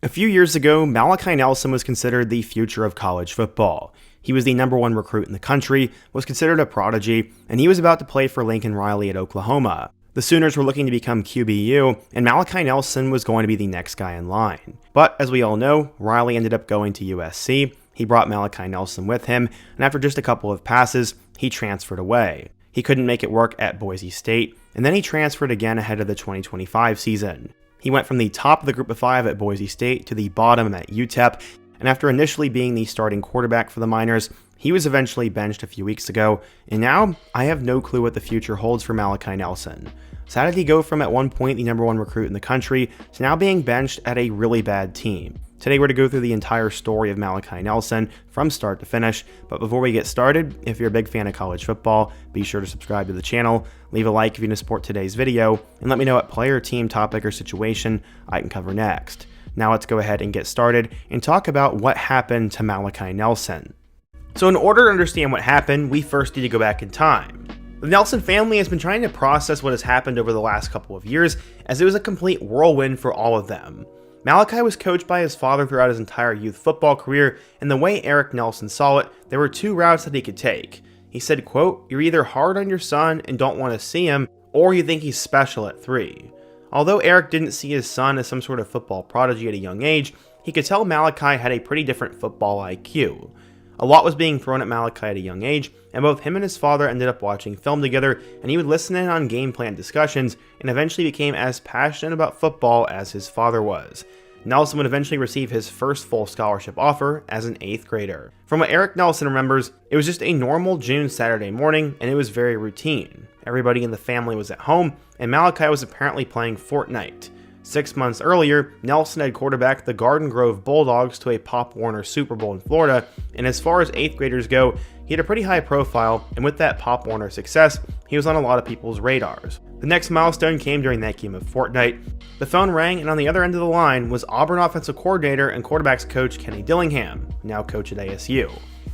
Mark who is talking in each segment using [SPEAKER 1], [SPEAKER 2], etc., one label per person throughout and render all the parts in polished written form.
[SPEAKER 1] A few years ago, Malachi Nelson was considered the future of college football. He was the #1 recruit in the country, was considered a prodigy, and he was about to play for Lincoln Riley at Oklahoma. The Sooners were looking to become QBU, and Malachi Nelson was going to be the next guy in line. But as we all know, Riley ended up going to USC. He brought Malachi Nelson with him, and after just a couple of passes, he transferred away. He couldn't make it work at Boise State, and then he transferred again ahead of the 2025 season. He went from the top of the group of 5 at Boise State to the bottom at UTEP, and after initially being the starting quarterback for the Miners, he was eventually benched a few weeks ago, and now I have no clue what the future holds for Malachi Nelson. So how did he go from at one point the #1 recruit in the country to now being benched at a really bad team? Today we're going to go through the entire story of Malachi Nelson from start to finish, but before we get started, if you're a big fan of college football, be sure to subscribe to the channel, leave a like if you want to support today's video, and let me know what player, team, topic, or situation I can cover next. Now let's go ahead and get started and talk about what happened to Malachi Nelson. So in order to understand what happened, we first need to go back in time. The Nelson family has been trying to process what has happened over the last couple of years, as it was a complete whirlwind for all of them. Malachi was coached by his father throughout his entire youth football career, and the way Eric Nelson saw it, there were 2 routes that he could take. He said, quote, "You're either hard on your son and don't want to see him, or you think he's special at 3. Although Eric didn't see his son as some sort of football prodigy at a young age, he could tell Malachi had a pretty different football IQ. A lot was being thrown at Malachi at a young age, and both him and his father ended up watching film together, and he would listen in on game plan discussions, and eventually became as passionate about football as his father was. Nelson would eventually receive his first full scholarship offer as an 8th grader. From what Eric Nelson remembers, it was just a normal June Saturday morning, and it was very routine. Everybody in the family was at home, and Malachi was apparently playing Fortnite. 6 months earlier, Nelson had quarterbacked the Garden Grove Bulldogs to a Pop Warner Super Bowl in Florida, and as far as 8th graders go, he had a pretty high profile, and with that Pop Warner success, he was on a lot of people's radars. The next milestone came during that game of Fortnite. The phone rang, and on the other end of the line was Auburn offensive coordinator and quarterbacks coach Kenny Dillingham, now coach at ASU.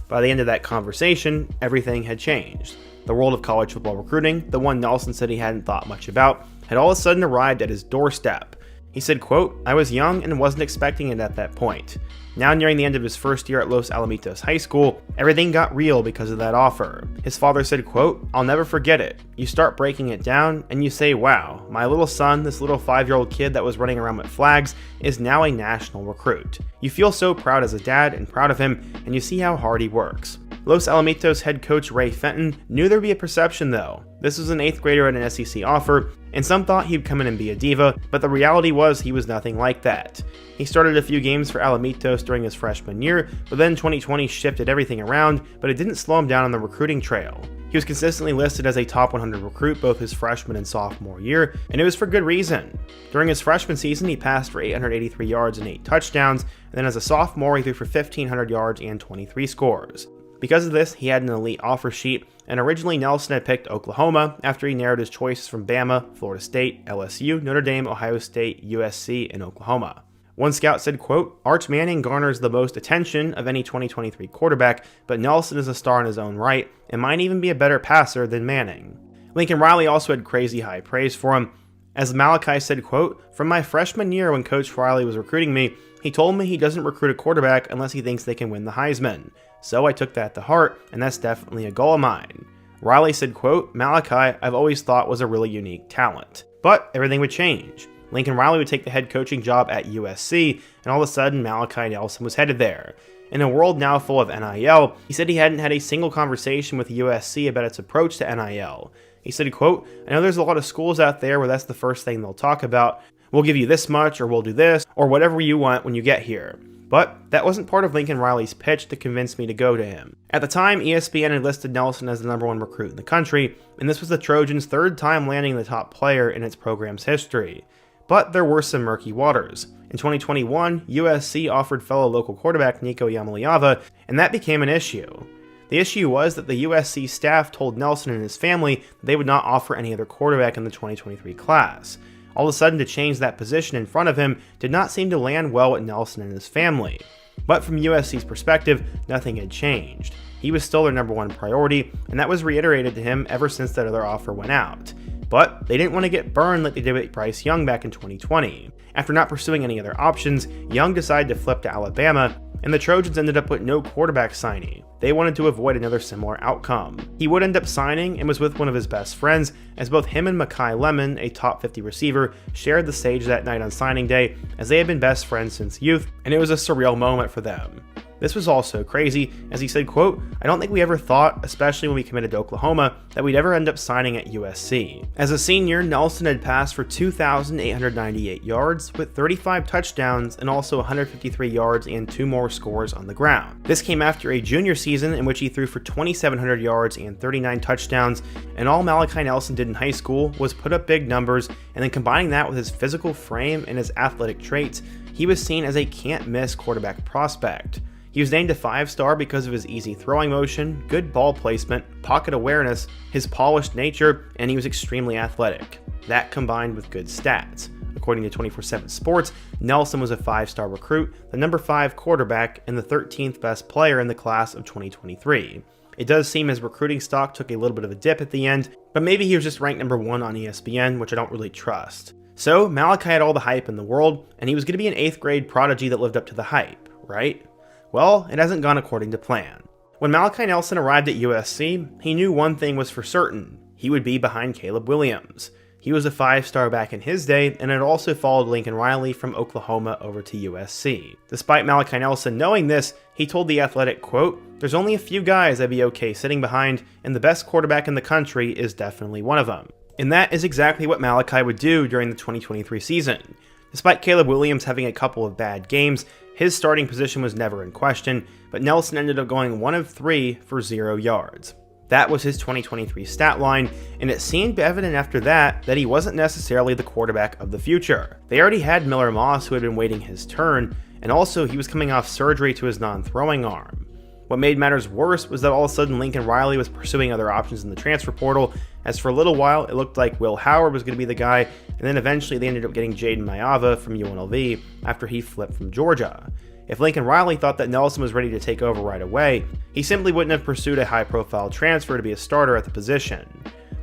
[SPEAKER 1] By the end of that conversation, everything had changed. The world of college football recruiting, the one Nelson said he hadn't thought much about, had all of a sudden arrived at his doorstep. He said, quote, "I was young and wasn't expecting it at that point. Now nearing the end of his first year at Los Alamitos High School, everything got real because of that offer." His father said, quote, "I'll never forget it. You start breaking it down and you say, wow, my little son, this little 5-year-old kid that was running around with flags, is now a national recruit. You feel so proud as a dad and proud of him, and you see how hard he works." Los Alamitos head coach Ray Fenton knew there would be a perception though. This was an 8th grader at an SEC offer, and some thought he'd come in and be a diva, but the reality was he was nothing like that. He started a few games for Alamitos during his freshman year, but then 2020 shifted everything around, but it didn't slow him down on the recruiting trail. He was consistently listed as a top 100 recruit both his freshman and sophomore year, and it was for good reason. During his freshman season, he passed for 883 yards and 8 touchdowns, and then as a sophomore, he threw for 1,500 yards and 23 scores. Because of this, he had an elite offer sheet, and originally Nelson had picked Oklahoma after he narrowed his choices from Bama, Florida State, LSU, Notre Dame, Ohio State, USC, and Oklahoma. One scout said, quote, "Arch Manning garners the most attention of any 2023 quarterback, but Nelson is a star in his own right, and might even be a better passer than Manning." Lincoln Riley also had crazy high praise for him. As Malachi said, quote, "From my freshman year when Coach Riley was recruiting me, he told me he doesn't recruit a quarterback unless he thinks they can win the Heisman. So I took that to heart, and that's definitely a goal of mine." Riley said, quote, "Malachi, I've always thought was a really unique talent." But everything would change. Lincoln Riley would take the head coaching job at USC, and all of a sudden Malachi Nelson was headed there. In a world now full of NIL, he said he hadn't had a single conversation with USC about its approach to NIL. He said, quote, "I know there's a lot of schools out there where that's the first thing they'll talk about. We'll give you this much, or we'll do this, or whatever you want when you get here." But that wasn't part of Lincoln Riley's pitch to convince me to go to him. At the time, ESPN had listed Nelson as the #1 recruit in the country, and this was the Trojans' 3rd time landing the top player in its program's history. But there were some murky waters. In 2021, USC offered fellow local quarterback Nico Yamaliava, and that became an issue. The issue was that the USC staff told Nelson and his family that they would not offer any other quarterback in the 2023 class. All of a sudden, to change that position in front of him did not seem to land well with Nelson and his family. But from USC's perspective, nothing had changed. He was still their #1 priority, and that was reiterated to him ever since that other offer went out. But they didn't want to get burned like they did with Bryce Young back in 2020. After not pursuing any other options, Young decided to flip to Alabama, and the Trojans ended up with no quarterback signee. They wanted to avoid another similar outcome. He would end up signing and was with one of his best friends, as both him and Malachi Lemon, a top 50 receiver, shared the stage that night on signing day, as they had been best friends since youth, and it was a surreal moment for them. This was also crazy, as he said, quote, "I don't think we ever thought, especially when we committed to Oklahoma, that we'd ever end up signing at USC." As a senior, Nelson had passed for 2,898 yards, with 35 touchdowns and also 153 yards and 2 more scores on the ground. This came after a junior season in which he threw for 2,700 yards and 39 touchdowns, and all Malachi Nelson did in high school was put up big numbers, and then combining that with his physical frame and his athletic traits, he was seen as a can't-miss quarterback prospect. He was named a 5-star because of his easy throwing motion, good ball placement, pocket awareness, his polished nature, and he was extremely athletic. That combined with good stats. According to 24/7 Sports, Nelson was a 5-star recruit, the number 5 quarterback, and the 13th best player in the class of 2023. It does seem his recruiting stock took a little bit of a dip at the end, but maybe he was just ranked number 1 on ESPN, which I don't really trust. So, Malachi had all the hype in the world, and he was going to be an 8th grade prodigy that lived up to the hype, right? Well, it hasn't gone according to plan. When Malachi Nelson arrived at USC, he knew one thing was for certain: he would be behind Caleb Williams. He was a 5-star back in his day, and had also followed Lincoln Riley from Oklahoma over to USC. Despite Malachi Nelson knowing this, he told The Athletic, quote, "There's only a few guys I'd be okay sitting behind, and the best quarterback in the country is definitely one of them." And that is exactly what Malachi would do during the 2023 season. Despite Caleb Williams having a couple of bad games, his starting position was never in question, but Nelson ended up going 1 of 3 for 0 yards. That was his 2023 stat line, and it seemed evident after that he wasn't necessarily the quarterback of the future. They already had Miller Moss, who had been waiting his turn, and also he was coming off surgery to his non-throwing arm. What made matters worse was that all of a sudden Lincoln Riley was pursuing other options in the transfer portal, as for a little while it looked like Will Howard was going to be the guy, and then eventually they ended up getting Jaden Mayava from UNLV after he flipped from Georgia. If Lincoln Riley thought that Nelson was ready to take over right away, he simply wouldn't have pursued a high-profile transfer to be a starter at the position.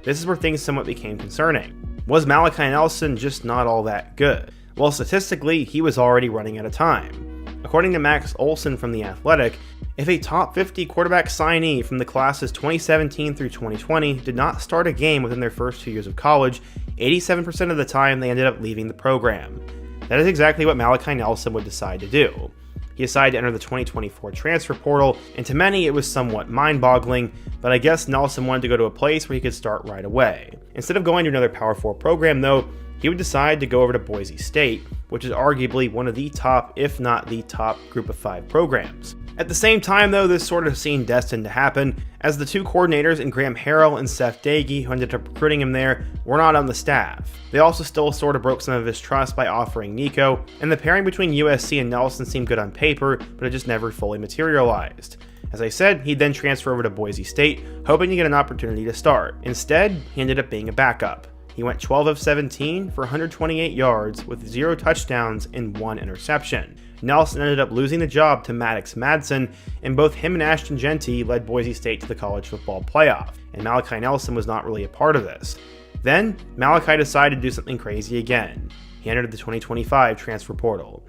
[SPEAKER 1] This is where things somewhat became concerning. Was Malachi Nelson just not all that good? Well, statistically, he was already running out of time. According to Max Olson from The Athletic, if a top 50 quarterback signee from the classes 2017 through 2020 did not start a game within their first 2 years of college, 87% of the time they ended up leaving the program. That is exactly what Malachi Nelson would decide to do. He decided to enter the 2024 transfer portal, and to many it was somewhat mind-boggling, but I guess Nelson wanted to go to a place where he could start right away. Instead of going to another Power 4 program though, he would decide to go over to Boise State, which is arguably one of the top, if not the top, Group of 5 programs. At the same time though, this sort of seemed destined to happen, as the 2 coordinators in Graham Harrell and Seth Dagey, who ended up recruiting him there, were not on the staff. They also still sort of broke some of his trust by offering Nico, and the pairing between USC and Nelson seemed good on paper, but it just never fully materialized. As I said, he'd then transfer over to Boise State, hoping to get an opportunity to start. Instead, he ended up being a backup. He went 12 of 17 for 128 yards with 0 touchdowns and 1 interception. Nelson ended up losing the job to Maddox Madsen, and both him and Ashton Genty led Boise State to the college football playoff, and Malachi Nelson was not really a part of this. Then, Malachi decided to do something crazy again. He entered the 2025 transfer portal.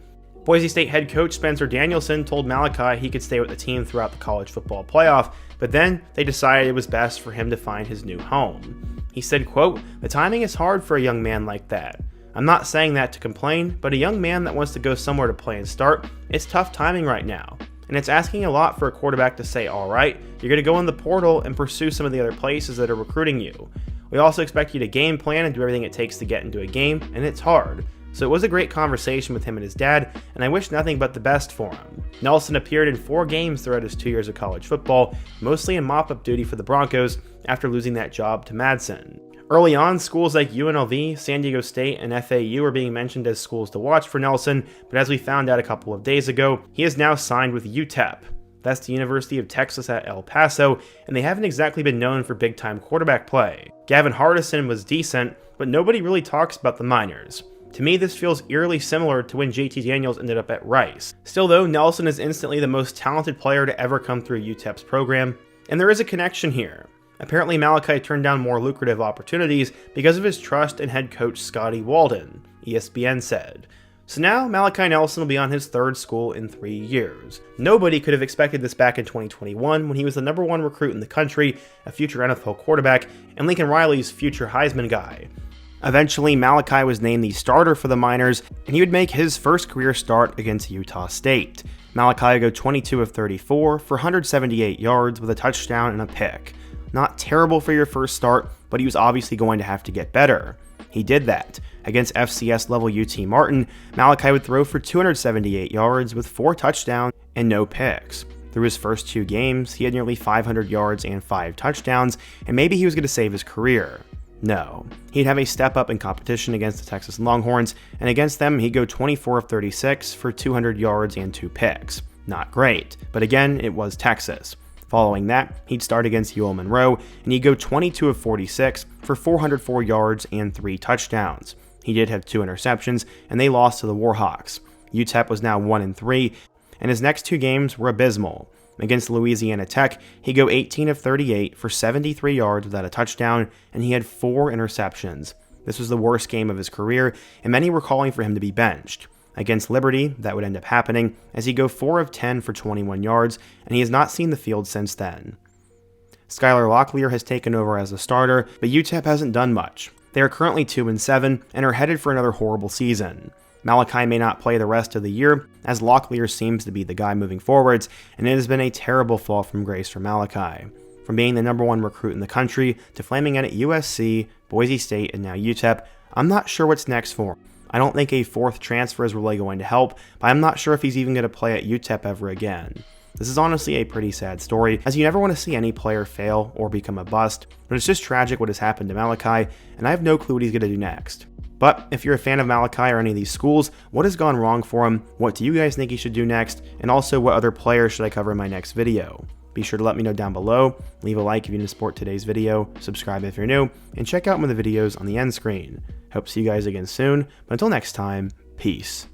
[SPEAKER 1] Boise State head coach Spencer Danielson told Malachi he could stay with the team throughout the college football playoff, but then they decided it was best for him to find his new home. He said, quote, "The timing is hard for a young man like that. I'm not saying that to complain, but a young man that wants to go somewhere to play and start, it's tough timing right now. And it's asking a lot for a quarterback to say, all right, you're going to go in the portal and pursue some of the other places that are recruiting you. We also expect you to game plan and do everything it takes to get into a game, and it's hard. So it was a great conversation with him and his dad, and I wish nothing but the best for him." Nelson appeared in 4 games throughout his 2 years of college football, mostly in mop-up duty for the Broncos after losing that job to Madsen. Early on, schools like UNLV, San Diego State, and FAU were being mentioned as schools to watch for Nelson, but as we found out a couple of days ago, he is now signed with UTEP. That's the University of Texas at El Paso, and they haven't exactly been known for big-time quarterback play. Gavin Hardison was decent, but nobody really talks about the Miners. To me, this feels eerily similar to when JT Daniels ended up at Rice. Still though, Nelson is instantly the most talented player to ever come through UTEP's program, and there is a connection here. Apparently, Malachi turned down more lucrative opportunities because of his trust in head coach Scotty Walden, ESPN said. So now, Malachi Nelson will be on his third school in 3 years. Nobody could have expected this back in 2021 when he was the #1 recruit in the country, a future NFL quarterback, and Lincoln Riley's future Heisman guy. Eventually, Malachi was named the starter for the Miners, and he would make his first career start against Utah State. Malachi would go 22 of 34 for 178 yards with a touchdown and a pick. Not terrible for your first start, but he was obviously going to have to get better. He did that. Against FCS level UT Martin, Malachi would throw for 278 yards with 4 touchdowns and no picks. Through his first 2 games, he had nearly 500 yards and 5 touchdowns, and maybe he was going to save his career. No. He'd have a step up in competition against the Texas Longhorns, and against them, he'd go 24 of 36 for 200 yards and 2 picks. Not great, but again, it was Texas. Following that, he'd start against UL Monroe, and he'd go 22 of 46 for 404 yards and 3 touchdowns. He did have 2 interceptions, and they lost to the Warhawks. UTEP was now 1-3, and his next 2 games were abysmal. Against Louisiana Tech, he'd go 18 of 38 for 73 yards without a touchdown, and he had 4 interceptions. This was the worst game of his career, and many were calling for him to be benched. Against Liberty, that would end up happening, as he'd go 4 of 10 for 21 yards, and he has not seen the field since then. Skylar Locklear has taken over as a starter, but UTEP hasn't done much. They are currently 2-7 and are headed for another horrible season. Malachi may not play the rest of the year, as Locklear seems to be the guy moving forwards, and it has been a terrible fall from grace for Malachi. From being the #1 recruit in the country to flaming out at USC, Boise State, and now UTEP, I'm not sure what's next for him. I don't think a 4th transfer is really going to help, but I'm not sure if he's even going to play at UTEP ever again. This is honestly a pretty sad story, as you never want to see any player fail or become a bust, but it's just tragic what has happened to Malachi, and I have no clue what he's going to do next. But if you're a fan of Malachi or any of these schools, what has gone wrong for him? What do you guys think he should do next? And also, what other players should I cover in my next video? Be sure to let me know down below, leave a like if you want to support today's video, subscribe if you're new, and check out one of the videos on the end screen. Hope to see you guys again soon, but until next time, peace.